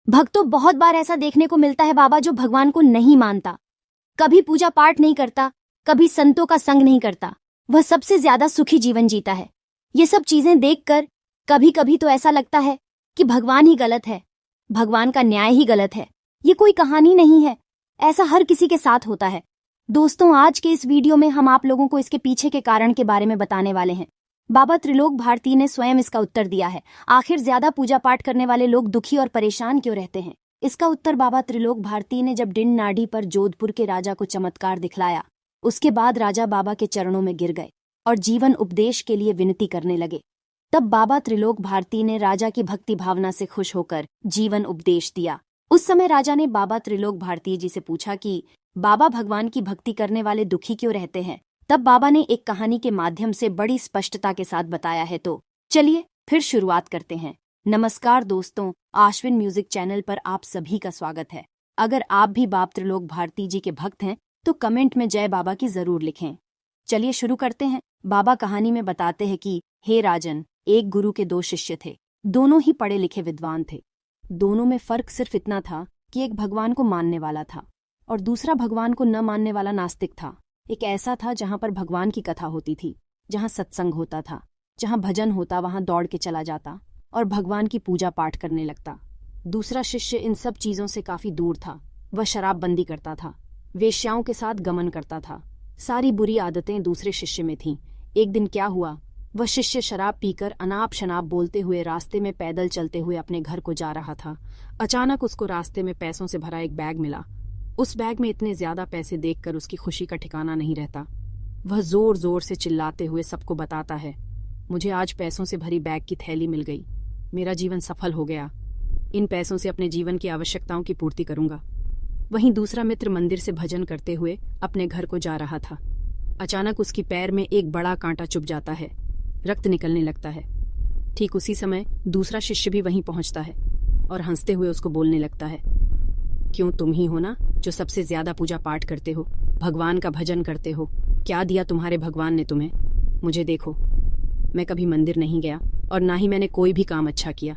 भक्तों, बहुत बार ऐसा देखने को मिलता है बाबा जो भगवान को नहीं मानता, कभी पूजा पाठ नहीं करता, कभी संतों का संग नहीं करता, वह सबसे ज्यादा सुखी जीवन जीता है। ये सब चीजें देखकर कभी कभी तो ऐसा लगता है कि भगवान ही गलत है, भगवान का न्याय ही गलत है। ये कोई कहानी नहीं है, ऐसा हर किसी के साथ होता है। दोस्तों, आज के इस वीडियो में हम आप लोगों को इसके पीछे के कारण के बारे में बताने वाले हैं। बाबा त्रिलोक भारती ने स्वयं इसका उत्तर दिया है। आखिर ज्यादा पूजा पाठ करने वाले लोग दुखी और परेशान क्यों रहते हैं? इसका उत्तर बाबा त्रिलोक भारती ने जब डिंड नाढ़ी पर जोधपुर के राजा को चमत्कार दिखलाया, उसके बाद राजा बाबा के चरणों में गिर गए और जीवन उपदेश के लिए विनती करने लगे। तब बाबा त्रिलोक भारती ने राजा की भक्ति भावना से खुश होकर जीवन उपदेश दिया। उस समय राजा ने बाबा त्रिलोक भारती जी से पूछा कि बाबा, भगवान की भक्ति करने वाले दुखी क्यों रहते हैं? तब बाबा ने एक कहानी के माध्यम से बड़ी स्पष्टता के साथ बताया है। तो चलिए फिर शुरुआत करते हैं। नमस्कार दोस्तों, आश्विन म्यूजिक चैनल पर आप सभी का स्वागत है। अगर आप भी बाबा त्रिलोक भारती जी के भक्त हैं तो कमेंट में जय बाबा की जरूर लिखें। चलिए शुरू करते हैं। बाबा कहानी में बताते हैं कि हे राजन, एक गुरु के दो शिष्य थे। दोनों ही पढ़े लिखे विद्वान थे। दोनों में फर्क सिर्फ इतना था कि एक भगवान को मानने वाला था और दूसरा भगवान को न मानने वाला नास्तिक था। एक ऐसा था जहां पर भगवान की कथा होती थी, जहां सत्संग होता था, जहां भजन होता वहां दौड़ के चला जाता और भगवान की पूजा पाठ करने लगता। दूसरा शिष्य इन सब चीजों से काफी दूर था। वह शराबबंदी करता था, वेश्याओं के साथ गमन करता था। सारी बुरी आदतें दूसरे शिष्य में थीं। एक दिन क्या हुआ, वह शिष्य शराब पीकर अनाप शनाप बोलते हुए रास्ते में पैदल चलते हुए अपने घर को जा रहा था। अचानक उसको रास्ते में पैसों से भरा एक बैग मिला। उस बैग में इतने ज्यादा पैसे देखकर उसकी खुशी का ठिकाना नहीं रहता। वह जोर जोर से चिल्लाते हुए सबको बताता है, मुझे आज पैसों से भरी बैग की थैली मिल गई, मेरा जीवन सफल हो गया, इन पैसों से अपने जीवन की आवश्यकताओं की पूर्ति करूंगा। वहीं दूसरा मित्र मंदिर से भजन करते हुए अपने घर को जा रहा था। अचानक उसकी पैर में एक बड़ा कांटा चुभ जाता है, रक्त निकलने लगता है। ठीक उसी समय दूसरा शिष्य भी वहीं पहुंचता है और हंसते हुए उसको बोलने लगता है, क्यों, तुम ही हो ना जो सबसे ज्यादा पूजा पाठ करते हो, भगवान का भजन करते हो। क्या दिया तुम्हारे भगवान ने तुम्हें? मुझे देखो, मैं कभी मंदिर नहीं गया और ना ही मैंने कोई भी काम अच्छा किया।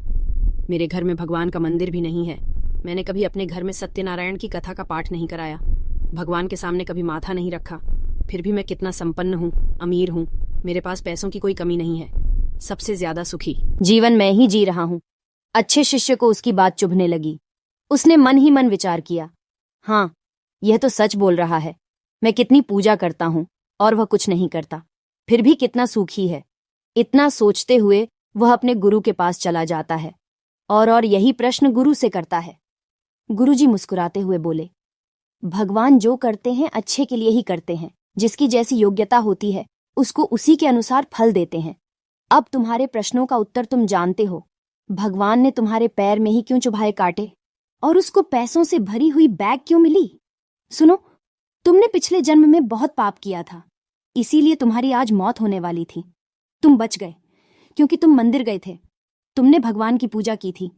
मेरे घर में भगवान का मंदिर भी नहीं है। मैंने कभी अपने घर में सत्यनारायण की कथा का पाठ नहीं कराया, भगवान के सामने कभी माथा नहीं रखा। फिर भी मैं कितना संपन्न हूँ, अमीर हूँ, मेरे पास पैसों की कोई कमी नहीं है, सबसे ज्यादा सुखी जीवन मैं ही जी रहा हूँ। अच्छे शिष्य को उसकी बात चुभने लगी। उसने मन ही मन विचार किया, हाँ, यह तो सच बोल रहा है। मैं कितनी पूजा करता हूँ और वह कुछ नहीं करता, फिर भी कितना सुखी है। इतना सोचते हुए वह अपने गुरु के पास चला जाता है और यही प्रश्न गुरु से करता है। गुरुजी मुस्कुराते हुए बोले, भगवान जो करते हैं अच्छे के लिए ही करते हैं। जिसकी जैसी योग्यता होती है उसको उसी के अनुसार फल देते हैं। अब तुम्हारे प्रश्नों का उत्तर तुम जानते हो। भगवान ने तुम्हारे पैर में ही क्यों चुभाए कांटे और उसको पैसों से भरी हुई बैग क्यों मिली? सुनो, तुमने पिछले जन्म में बहुत पाप किया था, इसीलिए तुम्हारी आज मौत होने वाली थी। तुम बच गए क्योंकि तुम मंदिर गए थे, तुमने भगवान की पूजा की थी।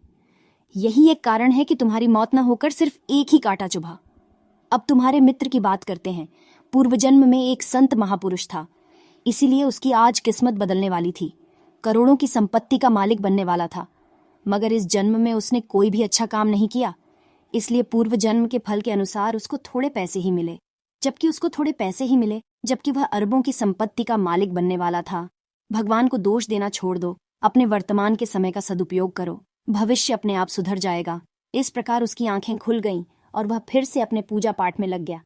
यही एक कारण है कि तुम्हारी मौत न होकर सिर्फ एक ही कांटा चुभा। अब तुम्हारे मित्र की बात करते हैं। पूर्व जन्म में एक संत महापुरुष था, इसीलिए उसकी आज किस्मत बदलने वाली थी। करोड़ों की संपत्ति का मालिक बनने वाला था, मगर इस जन्म में उसने कोई भी अच्छा काम नहीं किया, इसलिए पूर्व जन्म के फल के अनुसार उसको थोड़े पैसे ही मिले। जबकि वह अरबों की संपत्ति का मालिक बनने वाला था। भगवान को दोष देना छोड़ दो, अपने वर्तमान के समय का सदुपयोग करो, भविष्य अपने आप सुधर जाएगा। इस प्रकार उसकी आंखें खुल गईं और वह फिर से अपने पूजा पाठ में लग गया।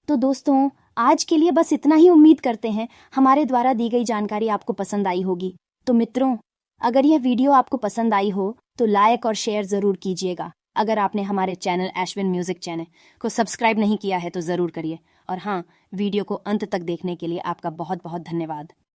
तो दोस्तों, आज के लिए बस इतना ही। उम्मीद करते हैं हमारे द्वारा दी गई जानकारी आपको पसंद आई होगी। तो मित्रों, अगर यह वीडियो आपको पसंद आई हो तो लाइक और शेयर जरूर कीजिएगा। अगर आपने हमारे चैनल आश्विन म्यूजिक चैनल को सब्सक्राइब नहीं किया है तो जरूर करिए। और हाँ, वीडियो को अंत तक देखने के लिए आपका बहुत बहुत धन्यवाद।